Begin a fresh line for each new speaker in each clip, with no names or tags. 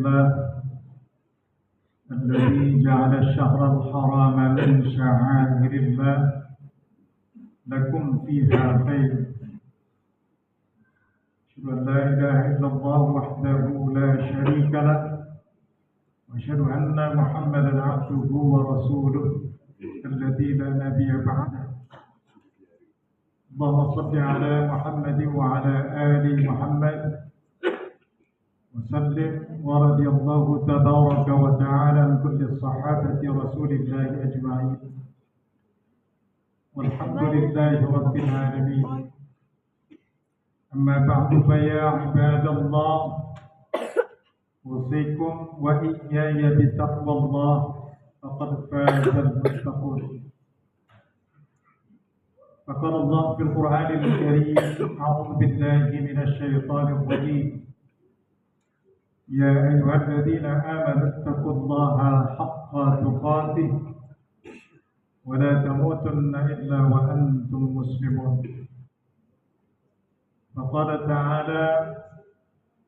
لله الذي جعل الشهر الحرام من شعائر الله لكم فيها خير. أشهد أن لا إله إلا الله وحده لا شريك له وأشهد أن محمدا عبده ورسوله الذي لا نبي بعده. اللهم صل على محمد وعلى آل محمد وسلم ورضي الله تبارك وتعالى عن كل الصحابة رسول الله أجمعين والحمد لله رب العالمين. أما بعد فيا عباد الله أوصيكم وإياي بتقوى الله فقد فاز المتقون. فقال الله في القرآن الكريم أعوذ بالله من الشيطان الرجيم يا أيها الذين آمنوا اتقوا الله حق تقاته ولا تموتن إلا وأنتم مسلمون. فقال تعالى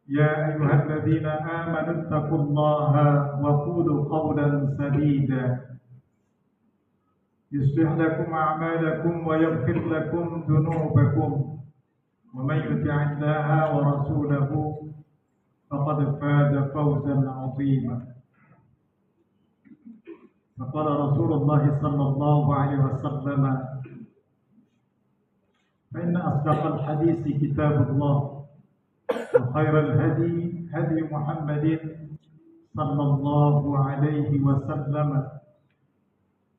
يا أيها الذين آمنوا اتقوا الله وقولوا قولا سديدا يصلح لكم أعمالكم ويغفر لكم ذنوبكم ومن يطع الله ورسوله فقد فاز فوزا عظيما. فقال رسول الله صلى الله عليه وسلم فإن أصدق الحديث كتاب الله وخير الهدي هدي محمد صلى الله عليه وسلم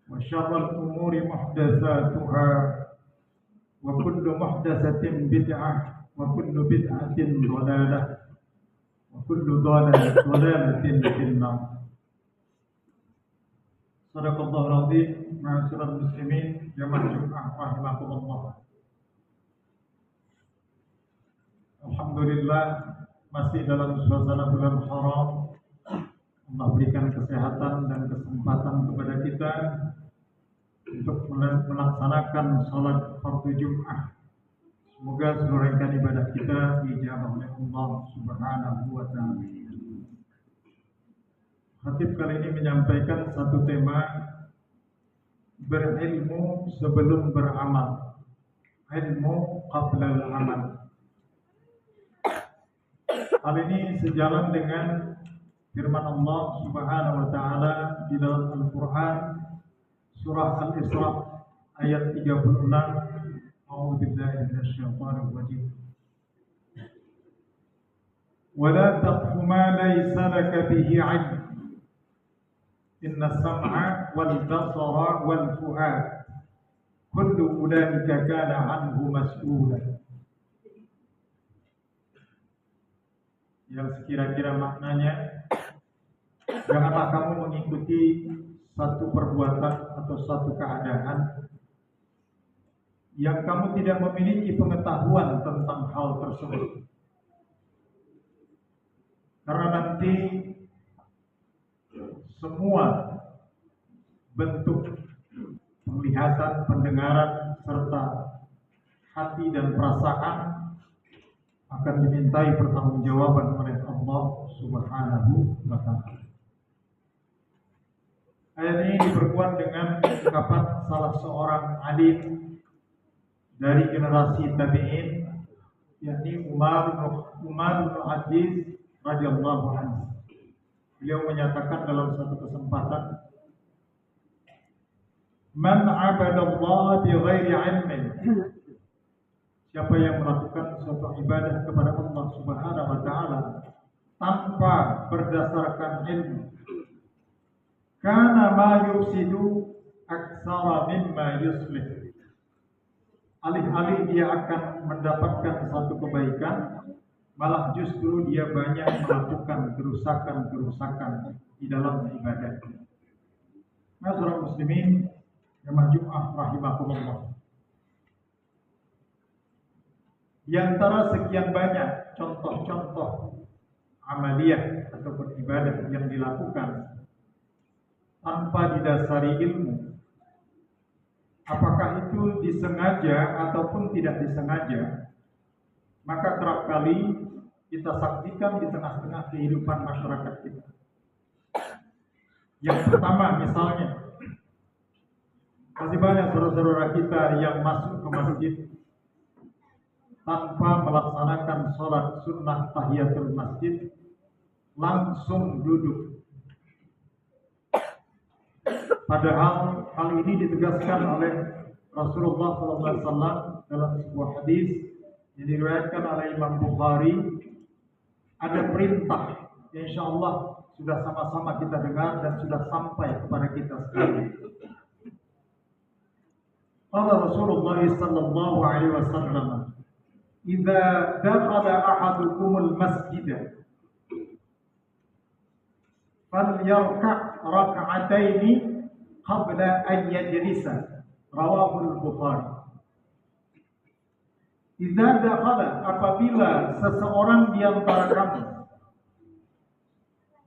وشر الأمور محدثاتها وكل محدثة بدعة وكل بدعة ضلالة وكل ضلالة في النار. صدق الله العظيم. Ma'asyiral muslimin jamaah Jumat rahimakumullah. Alhamdulillah masih dalam suasana bulan haram. Allah berikan kesehatan dan kesempatan kepada kita untuk melaksanakan sholat fardu Jum'ah. Semoga seluruh rangkaian ibadah kita dijabah oleh Allah Subhanahu wa Ta'ala. Khatib kali ini menyampaikan satu tema, berilmu sebelum beramal. Ilmu qabla al-amal. Hal ini sejalan dengan firman Allah Subhanahu wa Ta'ala di dalam Al-Quran surah Al-Isra ayat 36. A'udzu billahi minasyaitonir rajim. Wa la taqfu ma laysa laka bihi 'ilm. Inna as-sam'a wal basara wal fu'ad kullu ulaika kana 'anhu mas'ula. Yang sekira-kira maknanya, janganlah kamu mengikuti satu perbuatan atau satu keadaan yang kamu tidak memiliki pengetahuan tentang hal tersebut. Karena nanti semua bentuk penglihatan, pendengaran, serta hati dan perasaan akan dimintai pertanggungjawaban oleh Allah Subhanahu wa Ta'ala. Ayat ini diperkuat dengan ungkapan salah seorang alim dari generasi tabi'in, yakni Umar bin Aziz radhiyallahu anhu. Beliau menyatakan dalam satu kesempatan, "Man 'abada Allah bi ghairi 'ilmin." Siapa yang melakukan suatu ibadah kepada Allah Subhanahu wa Ta'ala tanpa berdasarkan ilmu, kana ma yufsidu aktsara mimma yuslih. Alih-alih dia akan mendapatkan satu kebaikan, malah justru dia banyak melakukan kerusakan-kerusakan di dalam ibadah. Ma'asyiral muslimin jamaah Jumat rahimakumullah. Di antara sekian banyak contoh-contoh amaliyah ataupun ibadah yang dilakukan tanpa didasari ilmu, apakah itu disengaja ataupun tidak disengaja, maka kerap kali kita saksikan di tengah-tengah kehidupan masyarakat kita. Yang pertama misalnya, masih banyak saudara-saudara kita yang masuk ke masjid tanpa melaksanakan sholat sunnah tahiyatul masjid, langsung duduk. Padahal hal ini ditegaskan oleh Rasulullah SAW dalam sebuah hadis yang diriwayatkan oleh Imam Bukhari. Ada perintah yang insya Allah sudah sama-sama kita dengar dan sudah sampai kepada kita sekalian. Qala Rasulullah sallallahu alaihi wasallam, "Idza dakhala ahadukumul masjid falyarka' rak'ataini qabla an yajlisa." Rawahu al-Bukhari. Idza dakhala, apabila seseorang di antara kamu,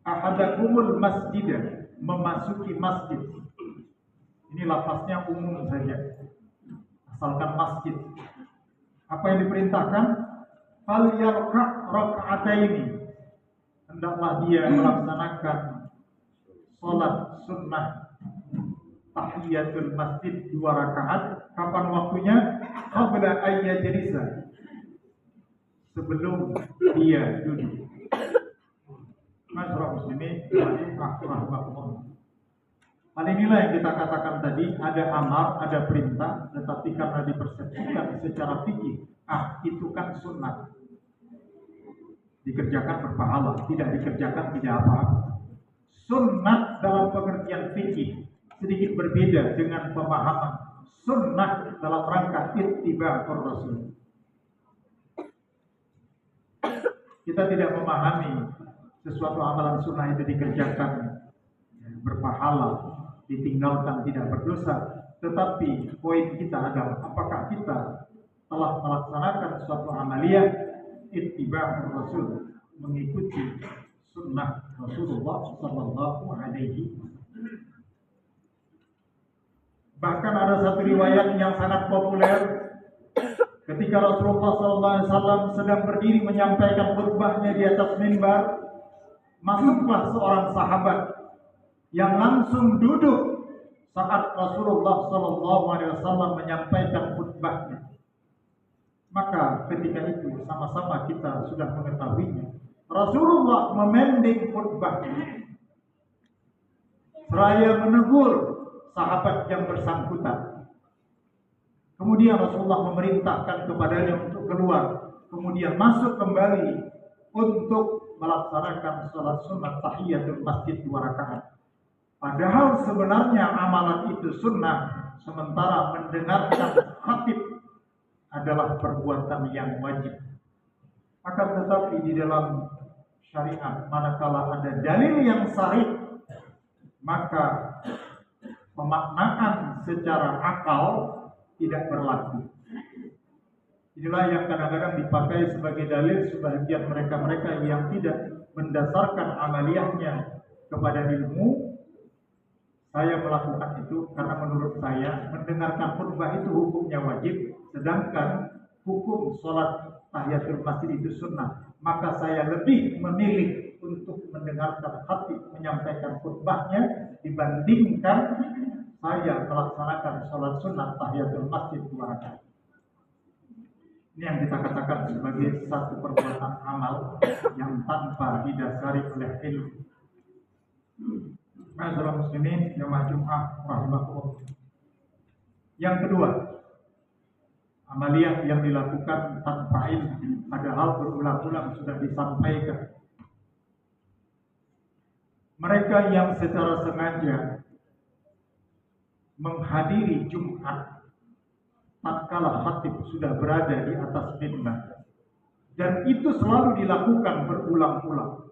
ahadakumul masjid, memasuki masjid. Ini lafaznya umum saja, asalkan masjid. Apa yang diperintahkan? Falyarka' rak'ataini, hendaklah dia melaksanakan sholat sunnah tahiyatul masjid 2 rakaat. Kapan waktunya? Qabla ayyajlisa, sebelum dia duduk. Masyarakat muslimin rahimahullah. Hal inilah yang kita katakan tadi, ada amar, ada perintah, tetapi karena dipersepsikan secara fikih, itu kan sunnah, dikerjakan berpahala, tidak dikerjakan tidak apa-apa. Sunnah dalam pengertian fikih sedikit berbeda dengan pemahaman sunnah dalam rangka ittiba' Rasul. Kita tidak memahami sesuatu amalan sunnah itu dikerjakan berpahala, ditinggalkan tidak berdosa. Tetapi poin kita adalah apakah kita telah melaksanakan suatu amaliyah ittiba' Rasul, mengikuti sunnah Rasulullah sallallahu alaihi wasallam. Bahkan ada satu riwayat yang sangat populer, ketika Rasulullah SAW sedang berdiri menyampaikan khutbahnya di atas mimbar, masuklah seorang sahabat yang langsung duduk saat Rasulullah SAW menyampaikan khutbahnya. Maka ketika itu sama-sama kita sudah mengetahuinya. Rasulullah memending khutbahnya seraya menegur sahabat yang bersangkutan. Kemudian Rasulullah memerintahkan kepadanya untuk keluar, kemudian masuk kembali untuk melaksanakan sholat sunnah tahiyatul masjid 2 rakaat. Padahal sebenarnya amalan itu sunnah, sementara mendengarkan khatib adalah perbuatan yang wajib. Akan tetapi di dalam syariat, manakala ada dalil yang sahih, maka pemaknaan secara akal tidak berlaku. Inilah yang kadang-kadang dipakai sebagai dalil sebagian mereka-mereka yang tidak mendasarkan amaliyahnya kepada ilmu. Saya melakukan itu karena menurut saya mendengarkan khutbah itu hukumnya wajib, sedangkan hukum sholat tahiyatul masjid itu sunnah. Maka saya lebih memilih untuk mendengarkan khatib menyampaikan khutbahnya dibandingkan saya melaksanakan sholat sunnah tahiyatul masjid 2 rakaat. Ini yang kita katakan sebagai satu perbuatan amal yang tanpa didasari oleh ilmu. Ma'asyiral muslimin jamaah Jumat rahimahullah. Yang kedua, amaliyah yang dilakukan tanpa ilmu, padahal berulang-ulang sudah disampaikan. Mereka yang secara sengaja menghadiri Jumat tatkala khatib sudah berada di atas mimbar, dan itu selalu dilakukan berulang-ulang.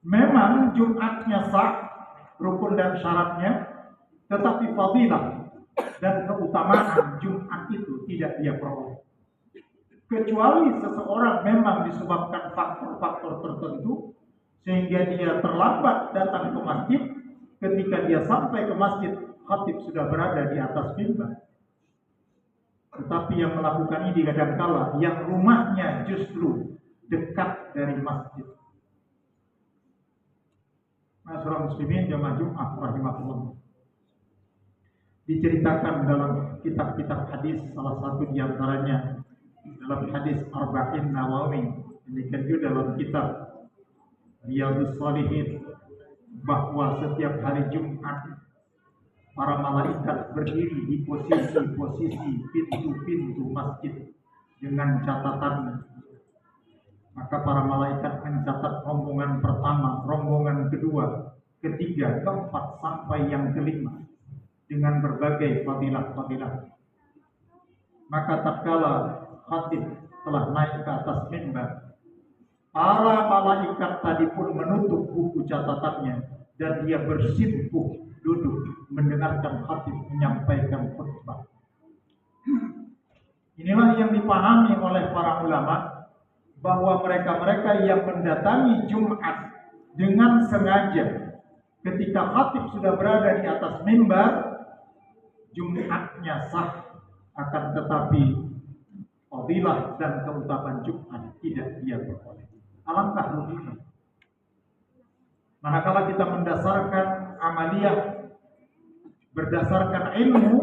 Memang Jumatnya sah, rukun dan syaratnya, tetapi fadilah dan keutamaan Jumat itu tidak dia peroleh. Kecuali seseorang memang disebabkan faktor-faktor tertentu sehingga dia terlambat datang ke masjid. Ketika dia sampai ke masjid, khatib sudah berada di atas mimbar. Tetapi yang melakukan ini kadangkala yang rumahnya justru dekat dari masjid. Masyarakat muslimin jamaah Jumat rahimahullah. Diceritakan dalam kitab-kitab hadis, salah satu di antaranya dalam hadis Arba'in Nawawi, demikian juga dalam kitab Riyadhus Shalihin, bahwa setiap hari Jumat para malaikat berdiri di posisi-posisi pintu-pintu masjid dengan catatan. Maka para malaikat mencatat rombongan pertama, rombongan kedua, ketiga, keempat, sampai yang kelima dengan berbagai fadilah-fadilah. Maka tatkala khatib telah naik ke atas mimbar, para malaikat tadi pun menutup buku catatannya dan dia bersimpuh duduk mendengarkan khatib menyampaikan khutbah. Inilah yang dipahami oleh para ulama, bahwa mereka-mereka yang mendatangi Jumat dengan sengaja ketika khatib sudah berada di atas mimbar, Jumatnya sah, akan tetapi fadilah dan keutamaan Jumat tidak dia beroleh. Alangkah ruginya. Manakala kita mendasarkan amaliyah berdasarkan ilmu,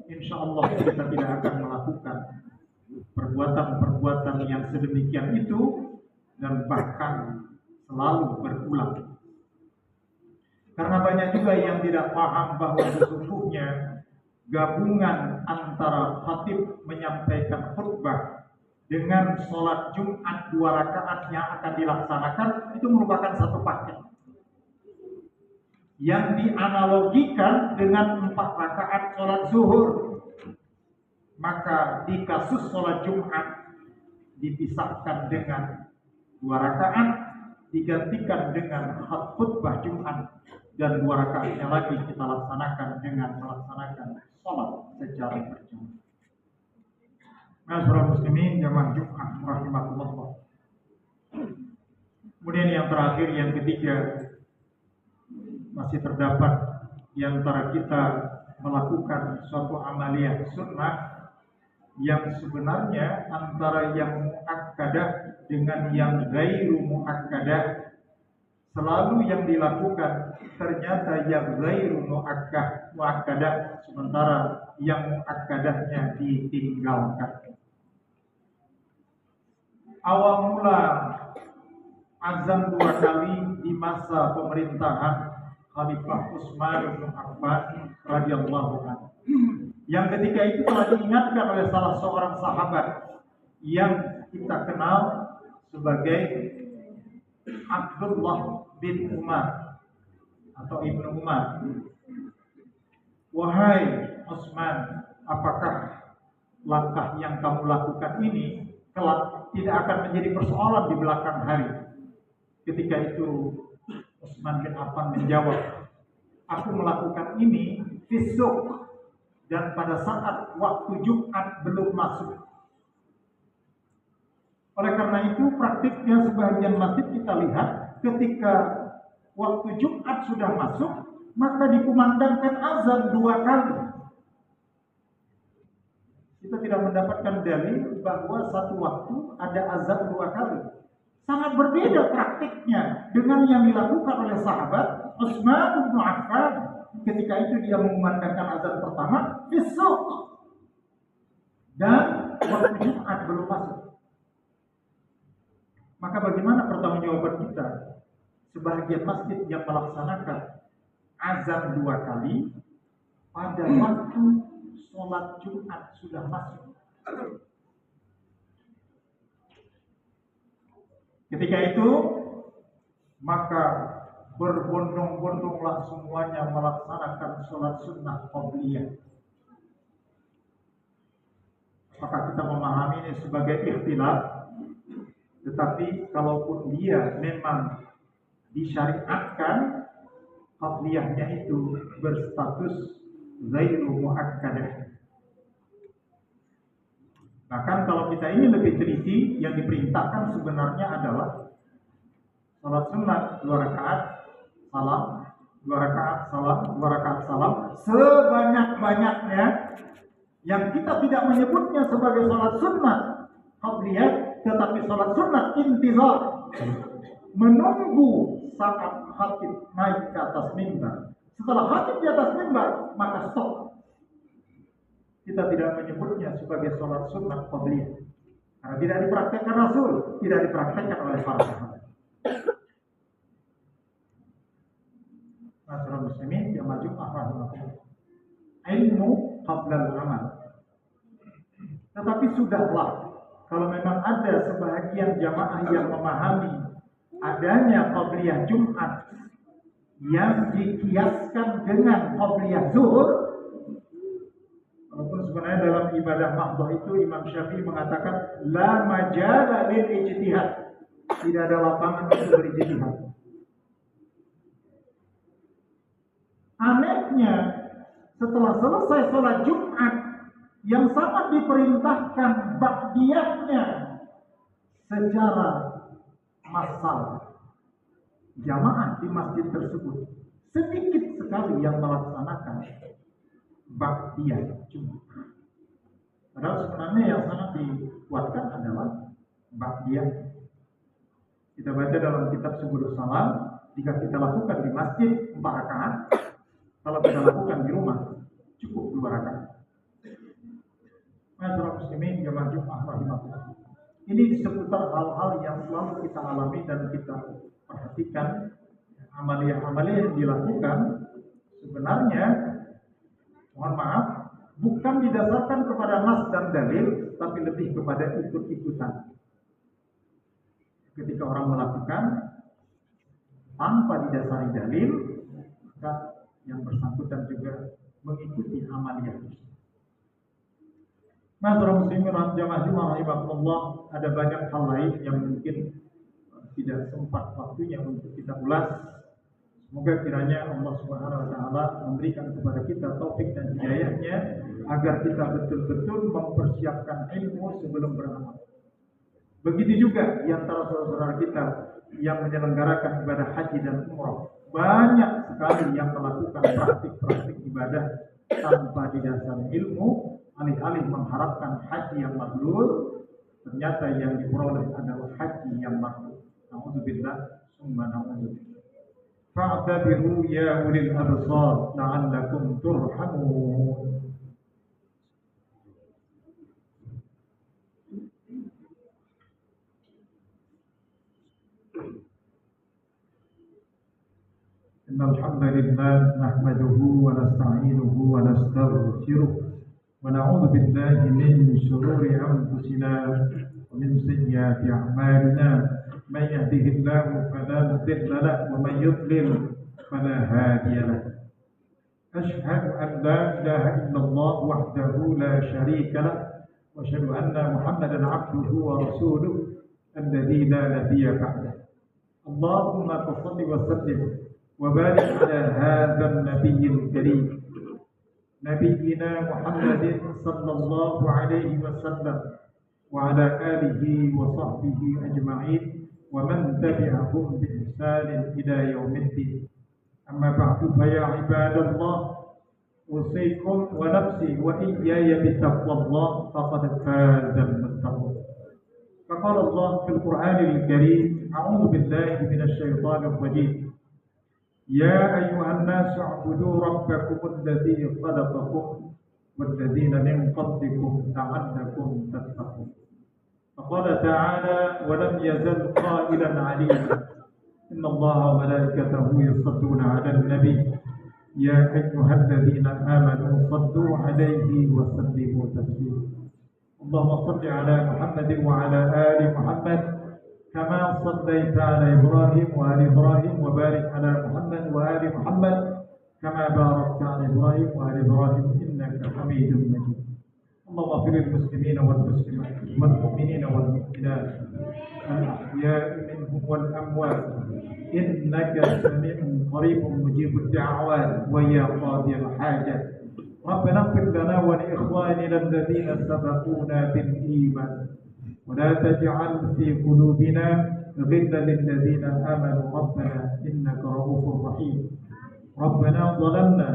insya Allah kita tidak akan melakukan perbuatan-perbuatan yang sedemikian itu dan bahkan selalu berulang. Karena banyak juga yang tidak paham bahwa sesungguhnya gabungan antara khatib menyampaikan khutbah dengan sholat Jumat 2 rakaat yang akan dilaksanakan itu merupakan satu paket yang dianalogikan dengan 4 rakaat sholat zuhur. Maka di kasus sholat Jumat dipisahkan dengan 2 rakaat, digantikan dengan khutbah Jumat, dan 2 rakaatnya lagi kita laksanakan dengan melaksanakan sholat secara berjamaah. Masyarakat muslimin jamaah Jumat rahimahullah. Kemudian yang terakhir, yang ketiga, masih terdapat di antara kita melakukan suatu amaliyah sunnah yang sebenarnya antara yang muakkadah dengan yang ghairu muakkadah. Selalu yang dilakukan ternyata yang ghairu muakkadah, sementara yang muakkadahnya ditinggalkan. Awal mula azan 2 kali di masa pemerintahan Khalifah Utsman bin Affan radhiyallahu anhu. Yang ketika itu telah diingatkan oleh salah seorang sahabat yang kita kenal sebagai Abdullah bin Umar atau Ibnu Umar. Wahai Utsman, apakah langkah yang kamu lakukan ini kelak tidak akan menjadi persoalan di belakang hari? Ketika itu Utsman bin Affan menjawab, aku melakukan ini besok dan pada saat waktu Jumat belum masuk. Oleh karena itu praktiknya sebagian masjid kita lihat ketika waktu Jumat sudah masuk maka dikumandangkan azan 2 kali. Kita tidak mendapatkan dalil bahwa satu waktu ada azan 2 kali. Sangat berbeda praktiknya dengan yang dilakukan oleh sahabat Utsman bin Affan. Ketika itu dia mengumandangkan azan pertama besok dan waktu Jumat belum masuk. Maka bagaimana pertanggungjawaban kita? Sebagian masjid yang melaksanakan azan 2 kali pada waktu sholat Jumat sudah masuk. Ketika itu maka berbondong-bondonglah semuanya melaksanakan sholat sunnah qabliyah. Maka kita memahami ini sebagai ikhtilaf. Tetapi kalaupun dia memang disyariatkan, qabliyahnya itu berstatus ghairu muakkadah. Bahkan kalau kita ini lebih teliti, yang diperintahkan sebenarnya adalah salat sunat 2 rakaat salam, 2 rakaat salam, 2 rakaat salam sebanyak-banyaknya yang kita tidak menyebutnya sebagai sholat sunnah qabliyah, tetapi sholat sunnah intizar, menunggu saat khatib naik ke atas mimbar. Setelah khatib di atas mimbar, maka stop. Kita tidak menyebutnya sebagai sholat sunnah qabliyah, karena tidak dipraktekkan Rasul, tidak dipraktekkan oleh para sahabat. Masyarakat muslimin yang maju rahimahullah. Ilmu qabla al-amal. Tetapi sudahlah, kalau memang ada sebahagian jamaah yang memahami adanya qabliyah Jumat yang dikiaskan dengan qabliyah Zuhur, walaupun sebenarnya dalam ibadah mahdhah itu Imam Syafi'i mengatakan la majala lil ijtihad, tidak ada lapangan untuk berijtihad. Anehnya, setelah selesai sholat Jumat yang sangat diperintahkan ba'diyahnya secara massal, jamaah di masjid tersebut sedikit sekali yang melaksanakan ba'diyah Jumat. Padahal sebenarnya yang sangat dikuatkan adalah ba'diyah. Kita baca dalam kitab Subulus Salam, jika kita lakukan di masjid 4 rakaat, kalau kita lakukan di rumah cukup 2 rakaat. Masyarakat muslimin jamaah Jumat rahimahullah. Ini seputar hal-hal yang selalu kita alami dan kita perhatikan. Amalia-amalia yang dilakukan sebenarnya, mohon maaf, bukan didasarkan kepada nas dan dalil, tapi lebih kepada ikut-ikutan. Ketika orang melakukan tanpa didasari dalil, maka yang bersangkutan juga mengikuti amalia tersebut. Masyarakat muslimin jamaah rahimahullah, ada banyak hal lain yang mungkin tidak sempat waktunya untuk kita ulas. Semoga kiranya Allah Subhanahu wa taala memberikan kepada kita taufik dan hidayahnya agar kita betul-betul mempersiapkan ilmu sebelum beramal. Begitu juga di antara saudara kita yang menyelenggarakan ibadah haji dan umrah. Banyak sekali yang melakukan praktik-praktik ibadah tanpa didasari ilmu, alih-alih mengharapkan haji yang mabrur, ternyata yang diperoleh adalah haji yang mabrur. Na'udzubillah, summa na'udzubillah. Fa'tabiru ya ulil absar la'allakum turhamun. Innal hamdalillah nahmaduhu wa nasta'inuhu wa nastaghfiruh wa na'udzu billahi min shururi anfusina wa min sayyiati a'malina. Man yahdihillahu fala mudilla lahu wa man yudlil fala hadiya lahu. Ashhadu an la ilaha illallah wahdahu la sharika lahu wa ashhadu anna Muhammadan 'abduhu wa rasuluhu alladzi la nabiyya ba'dahu. Allahumma shalli wa sallim وبارك على هذا النبي الكريم نبينا محمد صلى الله عليه وسلم وعلى آله وصحبه أجمعين ومن تبعهم بإحسان إلى يوم الدين. أما بعد فيا عباد الله أوصيكم ونفسي وإياي بتقوى الله فقد فاز المتقون. فقال الله في القرآن الكريم أعوذ بالله من الشيطان الرجيم يا أيها الناس اعبدوا ربكم الذي خلقكم والذين من قبلكم لعلكم تتقون. فقال تعالى ولم يزل قائلا عليما إن الله وملائكته يصلون على النبي يا أيها الذين آمنوا صلوا عليه وسلموا تسليما. اللهم صل على محمد وعلى آل محمد كما صليت على إبراهيم وآل إبراهيم وبارك على محمد وآل محمد كما باركت على إبراهيم وآل إبراهيم إنك حميد مجيد. اللهم اغفر للمسلمين والمسلمات والمؤمنين والمؤمنات الأحياء منهم والأموات إنك سميع قريب مجيب الدعوات ويا قاضي الحاجات. ربنا اغفر لنا ولإخواننا الذين سبقونا بالإيمان ولا تجعل في قلوبنا غلا للذين آمنوا ربنا إنك رؤوف رحيم. ربنا ظلمنا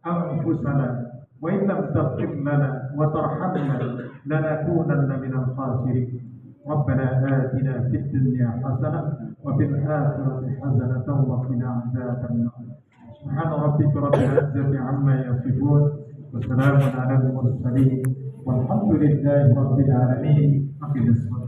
أنفسنا وإن لم تغفر لنا وترحمنا لنكونن من الخاسرين. ربنا آتنا في الدنيا حسنة وفي الآخرة حسنة وقنا عذاب النار. سبحان ربك رب العزة عما يصفون وسلام على المرسلين والحمد لله رب العالمين. أقم الصلاة.